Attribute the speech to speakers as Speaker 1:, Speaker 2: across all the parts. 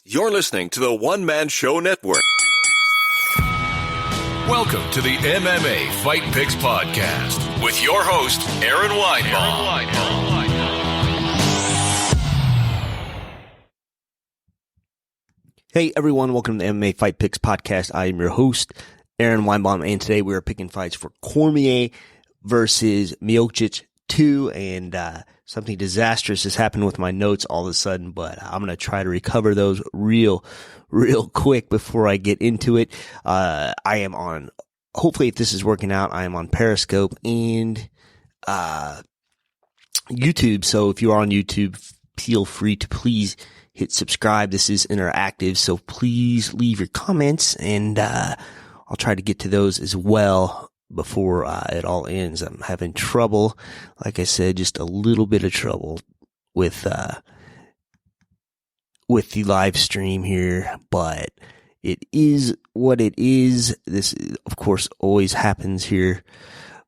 Speaker 1: You're listening to the One Man Show Network. Welcome to the MMA Fight Picks Podcast with your host, Aaron Weinbaum.
Speaker 2: Hey everyone, welcome to the MMA Fight Picks Podcast. I am your host, Aaron Weinbaum, and today we are picking fights for Cormier versus Miocic 2, and something disastrous has happened with my notes all of a sudden, but I'm going to try to recover those real quick before I get into it. I am on, hopefully if this is working out, I am on Periscope and YouTube, so if you are on YouTube, feel free to please hit subscribe. This is interactive, so please leave your comments, and I'll try to get to those as well before it all ends. I'm having trouble, like I said, just a little bit of trouble with the live stream here, but it is what it is. This, of course, always happens here,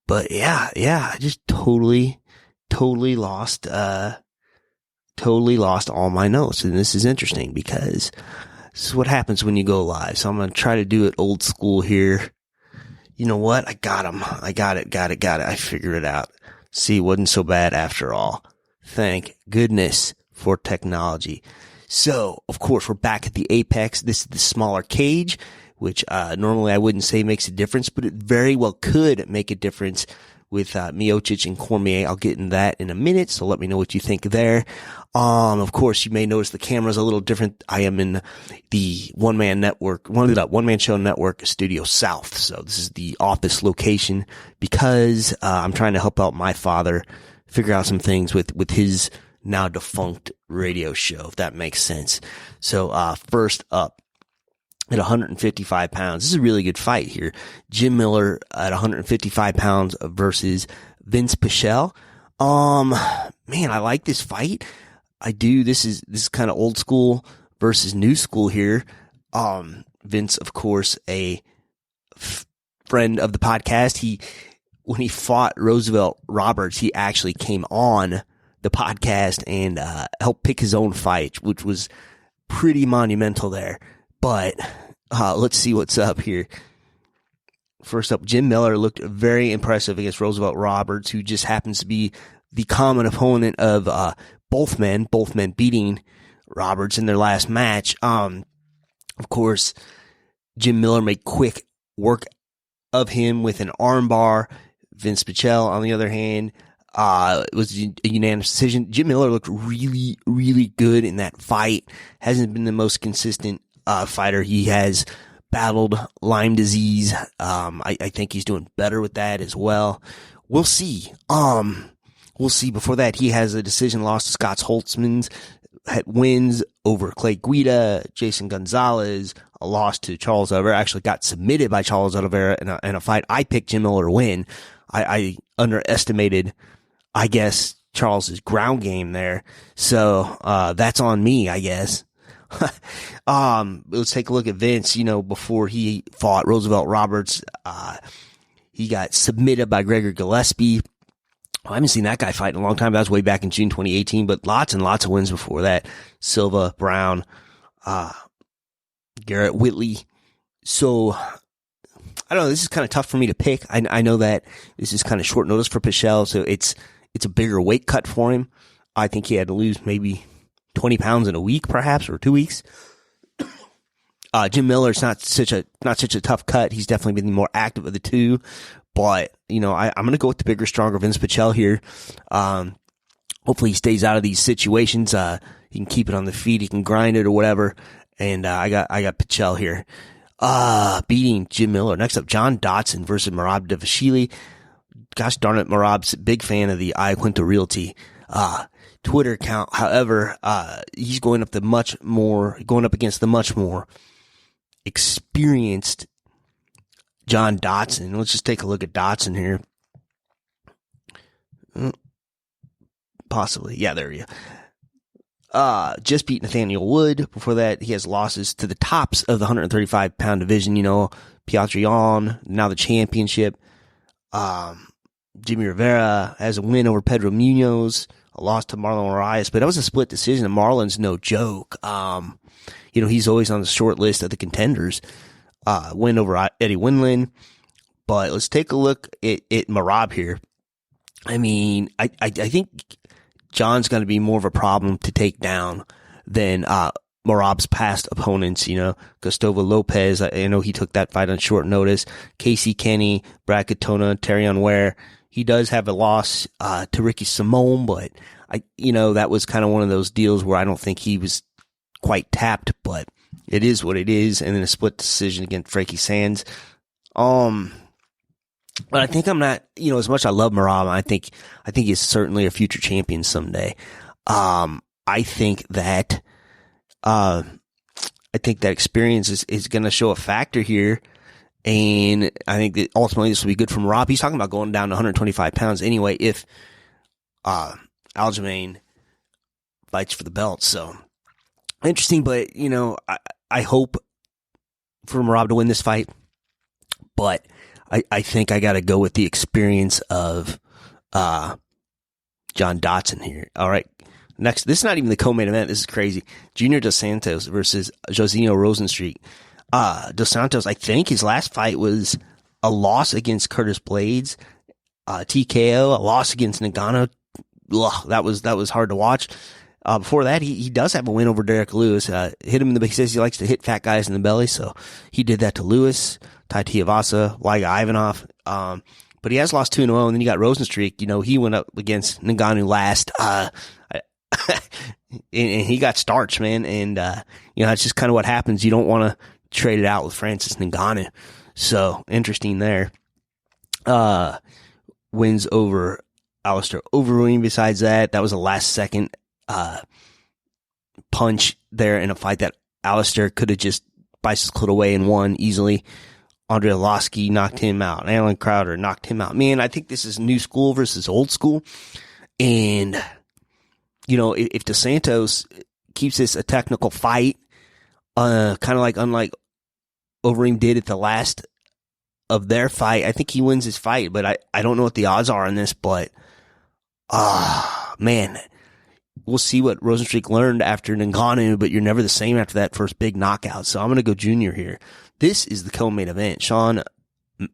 Speaker 2: but yeah, I just totally lost all my notes, and this is interesting because this is what happens when you go live. So I'm going to try to do it old school here. You know what? I got him. I got it. I figured it out. See, it wasn't so bad after all. Thank goodness for technology. So, of course, we're back at the Apex. This is the smaller cage, which normally I wouldn't say makes a difference, but it very well could make a difference with Miocic and Cormier. I'll get in that in a minute, so let me know what you think there. Of course, you may notice the camera's a little different. I am in the One Man Show Network Studio South. So this is the office location because I'm trying to help out my father figure out some things with his now defunct radio show, if that makes sense. So first up, at 155 pounds. This is a really good fight here. Jim Miller at 155 pounds versus Vince Pichel. Man, I like this fight. I do. This is kind of old school versus new school here. Vince, of course, a friend of the podcast. When he fought Roosevelt Roberts, he actually came on the podcast and helped pick his own fight, which was pretty monumental there. But let's see what's up here. First up, Jim Miller looked very impressive against Roosevelt Roberts, who just happens to be the common opponent of both men beating Roberts in their last match. Of course, Jim Miller made quick work of him with an armbar. Vince Pichel, on the other hand, it was a unanimous decision. Jim Miller looked really, really good in that fight. Hasn't been the most consistent fighter. He has battled Lyme disease. I think he's doing better with that as well. We'll see. Before that, he has a decision loss to Scott Holtzman, had wins over Clay Guida, Jason Gonzalez, a loss to Charles Oliveira. Actually got submitted by Charles Oliveira in a fight. I picked Jim Miller to win. I underestimated, I guess, Charles's ground game there. So that's on me, I guess. Let's take a look at Vince. Before he fought Roosevelt Roberts, he got submitted by Gregor Gillespie. I haven't seen that guy fight in a long time. That was way back in June 2018, but lots and lots of wins before that. Silva, Brown, Garrett Whitley. So, I don't know. This is kind of tough for me to pick. I know that this is kind of short notice for Pichel, so it's a bigger weight cut for him. I think he had to lose maybe 20 pounds in a week, perhaps, or 2 weeks. Jim Miller's not such a tough cut. He's definitely been the more active of the two. But, I'm going to go with the bigger, stronger Vince Pichel here. Hopefully he stays out of these situations. He can keep it on the feet. He can grind it or whatever. And, I got Pichel here. Beating Jim Miller. Next up, John Dotson versus Merab Devashili. Gosh darn it, Merab's a big fan of the Iaquinta Realty, Twitter account. However, he's going up against the much more experienced John Dotson. Let's just take a look at Dotson here. Possibly. Yeah, there you go. Just beat Nathaniel Wood. Before that, he has losses to the tops of the 135 pound division, Piotr Yan, now the championship. Jimmy Rivera has a win over Pedro Munoz. a loss to Marlon Moraes, but that was a split decision, and Marlon's no joke. He's always on the short list of the contenders. Win over Eddie Winland. But let's take a look at Merab here. I mean, I think John's going to be more of a problem to take down than Merab's past opponents. Gustavo Lopez, I know he took that fight on short notice. Casey Kenny, Brad Katona, Terrion Ware. He does have a loss to Ricky Simone, but that was kind of one of those deals where I don't think he was quite tapped, but it is what it is. And then a split decision against Frankie Sands. But I think I'm not, as much as I love Merab, I think he's certainly a future champion someday. I think that experience is going to show a factor here. And I think that ultimately this will be good for Merab. He's talking about going down to 125 pounds anyway if Aljamain fights for the belt. So interesting, but I hope for Merab to win this fight. But I think I got to go with the experience of John Dotson here. All right. Next, this is not even the co-main event. This is crazy. Junior Dos Santos versus Josino Rosenstreet. Dos Santos, I think his last fight was a loss against Curtis Blades, TKO, a loss against Nagano. Ugh, that was hard to watch. Before that, he does have a win over Derek Lewis. Hit him in the, he says he likes to hit fat guys in the belly, so he did that to Lewis, Tai Tuivasa, Liga Ivanov. But he has lost 2-0, and then you got Rosenstreet. He went up against Ngannou last, and he got starched, man. And, that's just kind of what happens. You don't want to trade it out with Francis Ngannou. So, interesting there. Wins over Alistair Overeem. Besides that was a last second punch there in a fight that Alistair could have just bicycled away and won easily. Andre Arlovski knocked him out. Alan Crowder knocked him out. Man, I think this is new school versus old school. And, if Dos Santos keeps this a technical fight, kind of like unlike Overeem did at the last of their fight, I think he wins his fight. But I don't know what the odds are on this, but, man, we'll see what Rosenstreet learned after Ngannou, but you're never the same after that first big knockout. So I'm going to go Junior here. This is the co-main event. Sean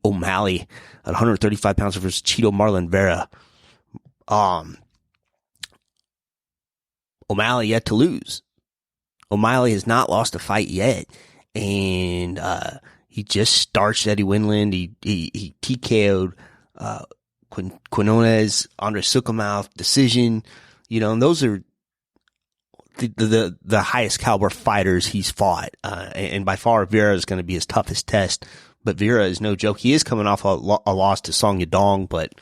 Speaker 2: O'Malley at 135 pounds versus Chito Marlon Vera. O'Malley yet to lose. O'Malley has not lost a fight yet. And he just starched Eddie Winland. He TKO'd Quinones, Andre Sukamouth, decision. And those are the highest caliber fighters he's fought. And by far, Vera is going to be his toughest test. But Vera is no joke. He is coming off a loss to Song Yadong, but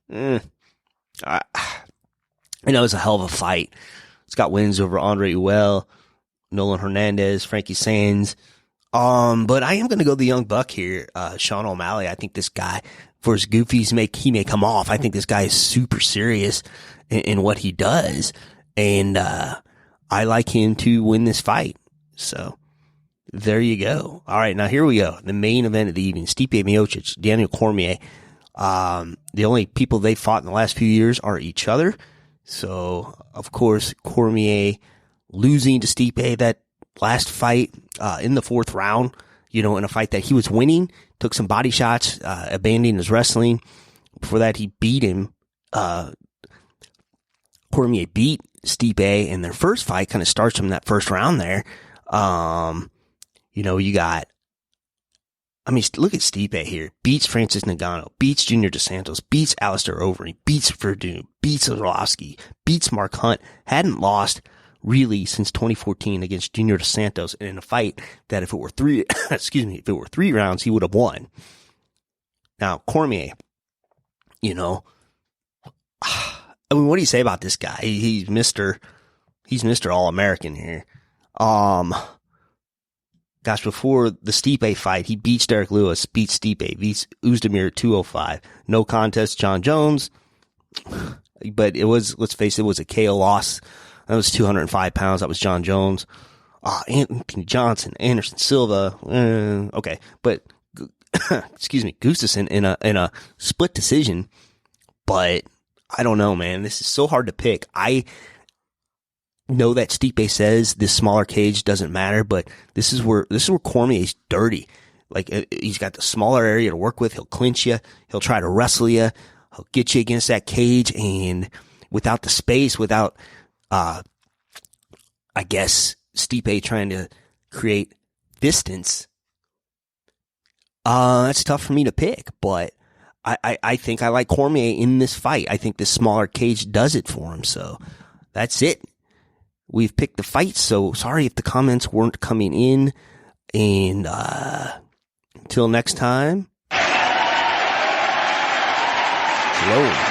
Speaker 2: it's a hell of a fight. It's got wins over Andre Uel, Nolan Hernandez, Frankie Sands. But I am going to go the young buck here, Sean O'Malley. I think this guy, for as goofy he may come off, I think this guy is super serious in what he does. And I like him to win this fight. So there you go. All right, now here we go. The main event of the evening. Stipe Miocic, Daniel Cormier. The only people they fought in the last few years are each other. So, of course, Cormier losing to Stipe that last fight in the fourth round, in a fight that he was winning, took some body shots, abandoning his wrestling. Before that, he beat him. Cormier beat Stipe in their first fight, kind of starts him in that first round there. Look at Stipe here. Beats Francis Ngannou, beats Junior Dos Santos, beats Alistair Overeem, beats Verdun, beats Arlovski, beats Mark Hunt. Hadn't lost really since 2014 against Junior Dos Santos in a fight that if it were three rounds, he would have won. Now, Cormier, what do you say about this guy? He's Mr. All-American here. Before the Stipe fight, he beats Derek Lewis, beats Stipe, beats Uzdemir at 205. No contest, John Jones. But it was, let's face it was a KO loss. That was 205 pounds. That was John Jones. Anthony Johnson, Anderson Silva. Okay. But, excuse me, Gustafsson in a split decision. But I don't know, man. This is so hard to pick. I know that Stipe says this smaller cage doesn't matter, but this is where Cormier's dirty. Like, he's got the smaller area to work with. He'll clinch you. He'll try to wrestle you. He'll get you against that cage, and without the space, without, I guess, Stipe trying to create distance, that's tough for me to pick, but I think I like Cormier in this fight. I think this smaller cage does it for him, so that's it. We've picked the fight, so sorry if the comments weren't coming in, and until next time, hello.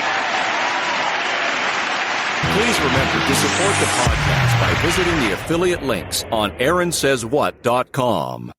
Speaker 1: Please remember to support the podcast by visiting the affiliate links on AaronSaysWhat.com.